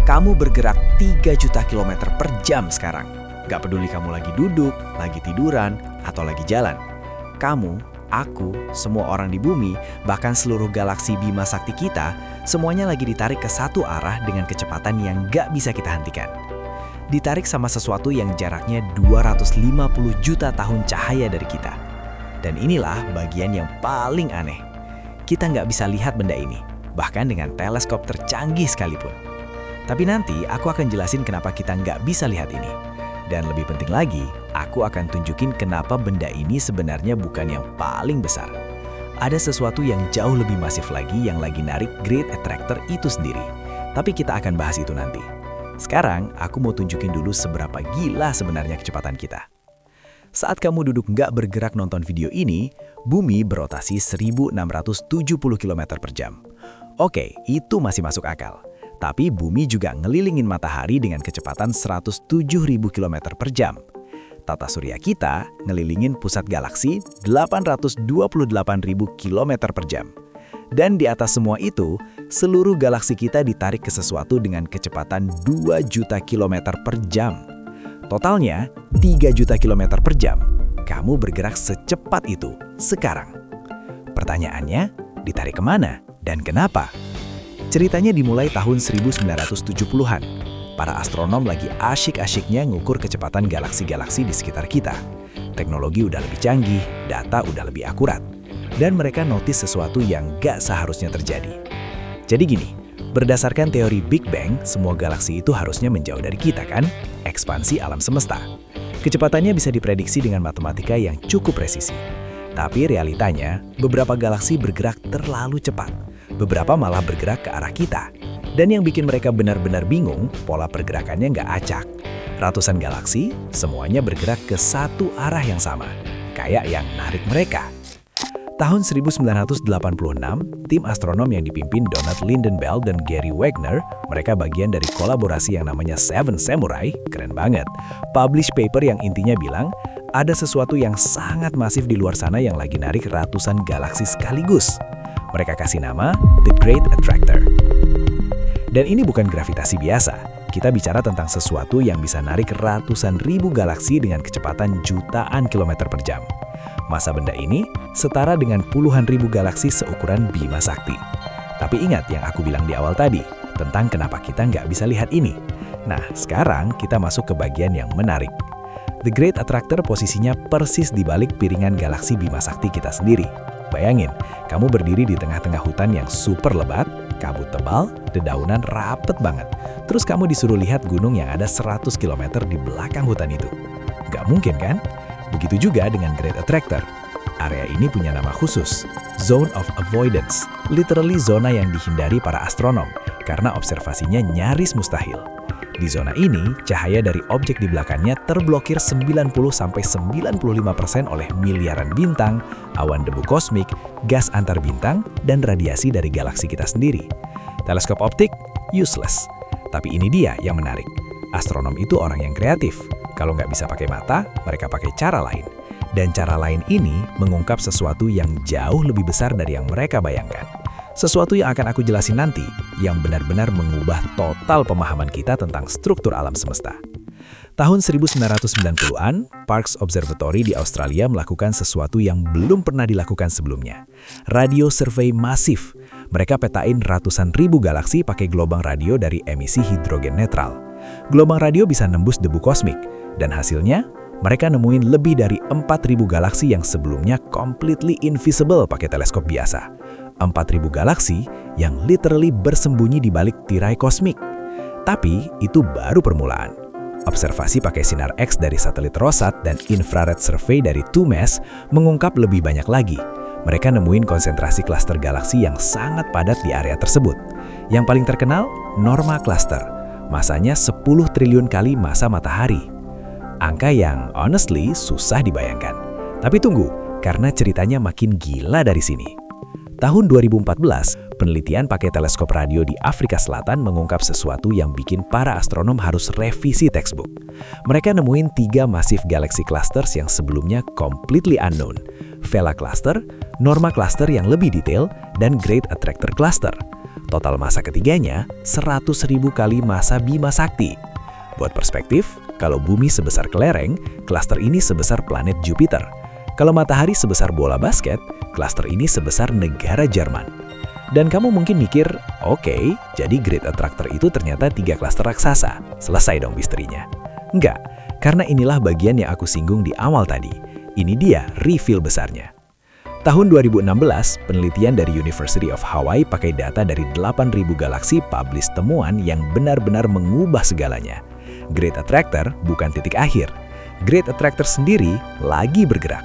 Kamu bergerak 3 juta kilometer per jam sekarang. Gak peduli kamu lagi duduk, lagi tiduran, atau lagi jalan. Kamu, aku, semua orang di bumi, bahkan seluruh galaksi Bima Sakti kita, semuanya lagi ditarik ke satu arah dengan kecepatan yang gak bisa kita hentikan. Ditarik sama sesuatu yang jaraknya 250 juta tahun cahaya dari kita. Dan inilah bagian yang paling aneh. Kita nggak bisa lihat benda ini, bahkan dengan teleskop tercanggih sekalipun. Tapi nanti aku akan jelasin kenapa kita nggak bisa lihat ini. Dan lebih penting lagi, aku akan tunjukin kenapa benda ini sebenarnya bukan yang paling besar. Ada sesuatu yang jauh lebih masif lagi yang lagi narik Great Attractor itu sendiri. Tapi kita akan bahas itu nanti. Sekarang, aku mau tunjukin dulu seberapa gila sebenarnya kecepatan kita. Saat kamu duduk nggak bergerak nonton video ini, bumi berotasi 1670 km per jam. Oke, itu masih masuk akal. Tapi bumi juga ngelilingin matahari dengan kecepatan 107.000 km per jam. Tata surya kita ngelilingin pusat galaksi 828.000 km per jam. Dan di atas semua itu, seluruh galaksi kita ditarik ke sesuatu dengan kecepatan 2 juta km per jam. Totalnya 3 juta km per jam. Kamu bergerak secepat itu sekarang. Pertanyaannya, ditarik kemana dan kenapa? Ceritanya dimulai tahun 1970-an. Para astronom lagi asyik-asyiknya ngukur kecepatan galaksi-galaksi di sekitar kita. Teknologi udah lebih canggih, data udah lebih akurat. Dan mereka notice sesuatu yang gak seharusnya terjadi. Jadi gini, berdasarkan teori Big Bang, semua galaksi itu harusnya menjauh dari kita kan? Ekspansi alam semesta. Kecepatannya bisa diprediksi dengan matematika yang cukup presisi. Tapi realitanya, beberapa galaksi bergerak terlalu cepat. Beberapa malah bergerak ke arah kita. Dan yang bikin mereka benar-benar bingung, pola pergerakannya nggak acak. Ratusan galaksi, semuanya bergerak ke satu arah yang sama. Kayak yang narik mereka. Tahun 1986, tim astronom yang dipimpin Donald Lynden-Bell dan Gary Wagner, mereka bagian dari kolaborasi yang namanya Seven Samurai, keren banget, publish paper yang intinya bilang, ada sesuatu yang sangat masif di luar sana yang lagi narik ratusan galaksi sekaligus. Mereka kasih nama The Great Attractor. Dan ini bukan gravitasi biasa. Kita bicara tentang sesuatu yang bisa narik ratusan ribu galaksi dengan kecepatan jutaan kilometer per jam. Massa benda ini setara dengan puluhan ribu galaksi seukuran Bima Sakti. Tapi ingat yang aku bilang di awal tadi, tentang kenapa kita nggak bisa lihat ini. Nah, sekarang kita masuk ke bagian yang menarik. The Great Attractor posisinya persis di balik piringan galaksi Bima Sakti kita sendiri. Bayangin, kamu berdiri di tengah-tengah hutan yang super lebat, kabut tebal, dedaunan rapet banget. Terus kamu disuruh lihat gunung yang ada 100 km di belakang hutan itu. Gak mungkin kan? Begitu juga dengan Great Attractor. Area ini punya nama khusus, Zone of Avoidance, literally zona yang dihindari para astronom, karena observasinya nyaris mustahil. Di zona ini, cahaya dari objek di belakangnya terblokir 90-95% oleh miliaran bintang, awan debu kosmik, gas antar bintang, dan radiasi dari galaksi kita sendiri. Teleskop optik, useless. Tapi ini dia yang menarik. Astronom itu orang yang kreatif. Kalau nggak bisa pakai mata, mereka pakai cara lain. Dan cara lain ini mengungkap sesuatu yang jauh lebih besar dari yang mereka bayangkan. Sesuatu yang akan aku jelasin nanti, yang benar-benar mengubah total pemahaman kita tentang struktur alam semesta. Tahun 1990-an, Parkes Observatory di Australia melakukan sesuatu yang belum pernah dilakukan sebelumnya. Radio survei masif. Mereka petain ratusan ribu galaksi pakai gelombang radio dari emisi hidrogen netral. Gelombang radio bisa nembus debu kosmik, dan hasilnya, mereka nemuin lebih dari 4.000 galaksi yang sebelumnya completely invisible pakai teleskop biasa. 4.000 galaksi yang literally bersembunyi di balik tirai kosmik. Tapi itu baru permulaan. Observasi pakai sinar X dari satelit Rosat dan infrared survey dari TUMES mengungkap lebih banyak lagi. Mereka nemuin konsentrasi klaster galaksi yang sangat padat di area tersebut. Yang paling terkenal, Norma Cluster. Masanya 10 triliun kali massa matahari. Angka yang honestly susah dibayangkan. Tapi tunggu, karena ceritanya makin gila dari sini. Tahun 2014, penelitian pakai teleskop radio di Afrika Selatan mengungkap sesuatu yang bikin para astronom harus revisi textbook. Mereka nemuin 3 massive galaxy clusters yang sebelumnya completely unknown. Vela Cluster, Norma Cluster yang lebih detail, dan Great Attractor Cluster. Total massa ketiganya 100.000 kali massa Bima Sakti. Buat perspektif, kalau bumi sebesar kelereng, klaster ini sebesar planet Jupiter. Kalau matahari sebesar bola basket, klaster ini sebesar negara Jerman. Dan kamu mungkin mikir, oke, jadi Great Attractor itu ternyata 3 klaster raksasa. Selesai dong misterinya. Enggak, karena inilah bagian yang aku singgung di awal tadi. Ini dia reveal besarnya. Tahun 2016, penelitian dari University of Hawaii pakai data dari 8.000 galaksi publish temuan yang benar-benar mengubah segalanya. Great Attractor bukan titik akhir. Great Attractor sendiri lagi bergerak.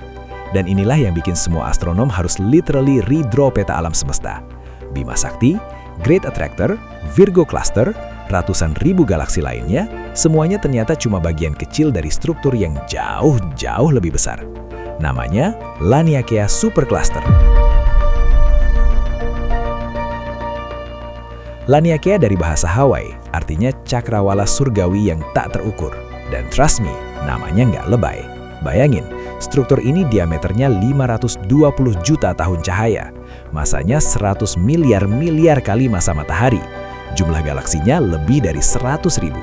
Dan inilah yang bikin semua astronom harus literally redraw peta alam semesta. Bima Sakti, Great Attractor, Virgo Cluster, ratusan ribu galaksi lainnya, semuanya ternyata cuma bagian kecil dari struktur yang jauh-jauh lebih besar. Namanya Laniakea Supercluster. Laniakea dari bahasa Hawaii, artinya cakrawala surgawi yang tak terukur. Dan trust me, namanya nggak lebay. Bayangin, struktur ini diameternya 520 juta tahun cahaya. Masanya 100 miliar kali massa matahari. Jumlah galaksinya lebih dari 100.000.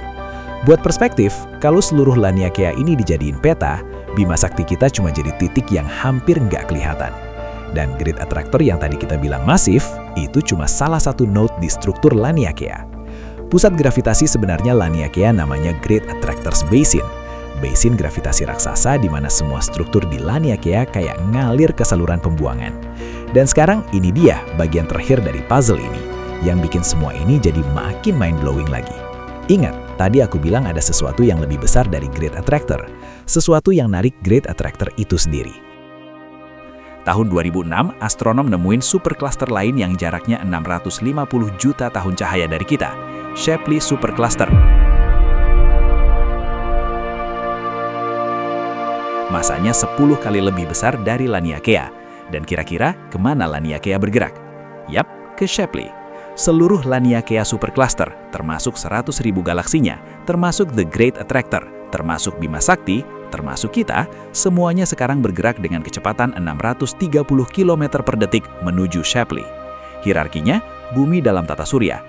Buat perspektif, kalau seluruh Laniakea ini dijadiin peta, Bima Sakti kita cuma jadi titik yang hampir nggak kelihatan. Dan Great Attractor yang tadi kita bilang masif, itu cuma salah satu node di struktur Laniakea. Pusat gravitasi sebenarnya Laniakea namanya Great Attractors Basin. Basin gravitasi raksasa di mana semua struktur di Laniakea kayak ngalir ke saluran pembuangan. Dan sekarang ini dia bagian terakhir dari puzzle ini, yang bikin semua ini jadi makin mind-blowing lagi. Ingat, tadi aku bilang ada sesuatu yang lebih besar dari Great Attractor, sesuatu yang narik Great Attractor itu sendiri. Tahun 2006, astronom nemuin supercluster lain yang jaraknya 650 juta tahun cahaya dari kita, Shapley Supercluster. Masanya 10 kali lebih besar dari Laniakea. Dan kira-kira kemana Laniakea bergerak? Yap, ke Shapley. Seluruh Laniakea Supercluster, termasuk 100.000 galaksinya, termasuk The Great Attractor, termasuk Bima Sakti, termasuk kita, semuanya sekarang bergerak dengan kecepatan 630 km per detik menuju Shapley. Hierarkinya, bumi dalam tata surya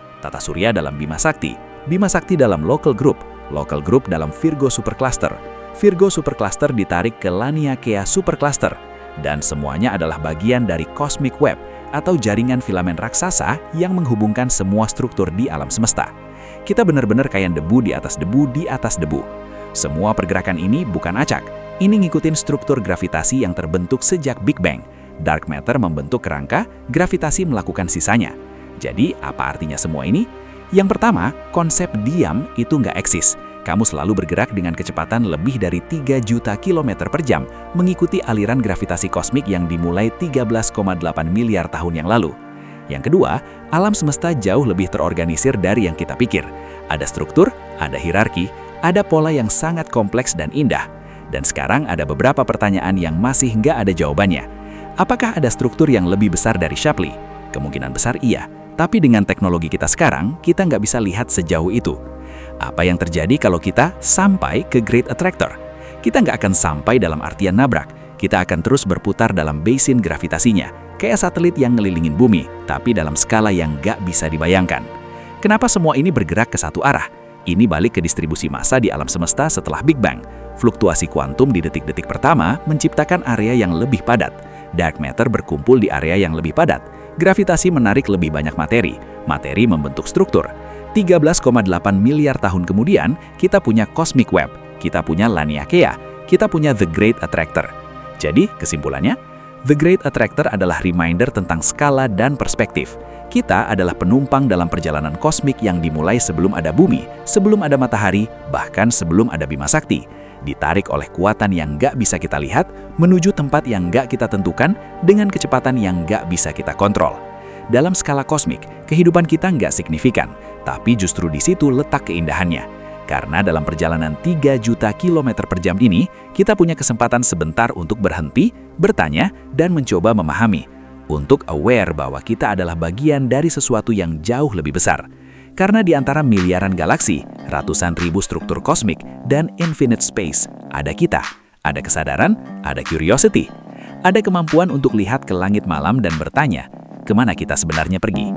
dalam Bima Sakti dalam local group dalam Virgo Supercluster, Virgo Supercluster ditarik ke Laniakea Supercluster, dan semuanya adalah bagian dari Cosmic Web atau jaringan filamen raksasa yang menghubungkan semua struktur di alam semesta. Kita benar-benar kayak debu di atas debu di atas debu. Semua pergerakan ini bukan acak. Ini ngikutin struktur gravitasi yang terbentuk sejak Big Bang. Dark matter membentuk kerangka, gravitasi melakukan sisanya. Jadi, apa artinya semua ini? Yang pertama, konsep diam itu nggak eksis. Kamu selalu bergerak dengan kecepatan lebih dari 3 juta kilometer per jam, mengikuti aliran gravitasi kosmik yang dimulai 13,8 miliar tahun yang lalu. Yang kedua, alam semesta jauh lebih terorganisir dari yang kita pikir. Ada struktur, ada hierarki, ada pola yang sangat kompleks dan indah. Dan sekarang ada beberapa pertanyaan yang masih nggak ada jawabannya. Apakah ada struktur yang lebih besar dari Shapley? Kemungkinan besar iya, tapi dengan teknologi kita sekarang, kita nggak bisa lihat sejauh itu. Apa yang terjadi kalau kita sampai ke Great Attractor? Kita nggak akan sampai dalam artian nabrak. Kita akan terus berputar dalam basin gravitasinya, kayak satelit yang ngelilingin bumi, tapi dalam skala yang nggak bisa dibayangkan. Kenapa semua ini bergerak ke satu arah? Ini balik ke distribusi massa di alam semesta setelah Big Bang. Fluktuasi kuantum di detik-detik pertama menciptakan area yang lebih padat. Dark matter berkumpul di area yang lebih padat. Gravitasi menarik lebih banyak materi. Materi membentuk struktur. 13,8 miliar tahun kemudian, kita punya Cosmic Web, kita punya Laniakea, kita punya The Great Attractor. Jadi, kesimpulannya, The Great Attractor adalah reminder tentang skala dan perspektif. Kita adalah penumpang dalam perjalanan kosmik yang dimulai sebelum ada bumi, sebelum ada matahari, bahkan sebelum ada Bima Sakti. Ditarik oleh kekuatan yang nggak bisa kita lihat, menuju tempat yang nggak kita tentukan, dengan kecepatan yang nggak bisa kita kontrol. Dalam skala kosmik, kehidupan kita nggak signifikan, tapi justru di situ letak keindahannya. Karena dalam perjalanan 3 juta kilometer per jam ini, kita punya kesempatan sebentar untuk berhenti, bertanya, dan mencoba memahami. Untuk aware bahwa kita adalah bagian dari sesuatu yang jauh lebih besar. Karena di antara miliaran galaksi, ratusan ribu struktur kosmik, dan infinite space, ada kita, ada kesadaran, ada curiosity, ada kemampuan untuk lihat ke langit malam dan bertanya, kemana kita sebenarnya pergi?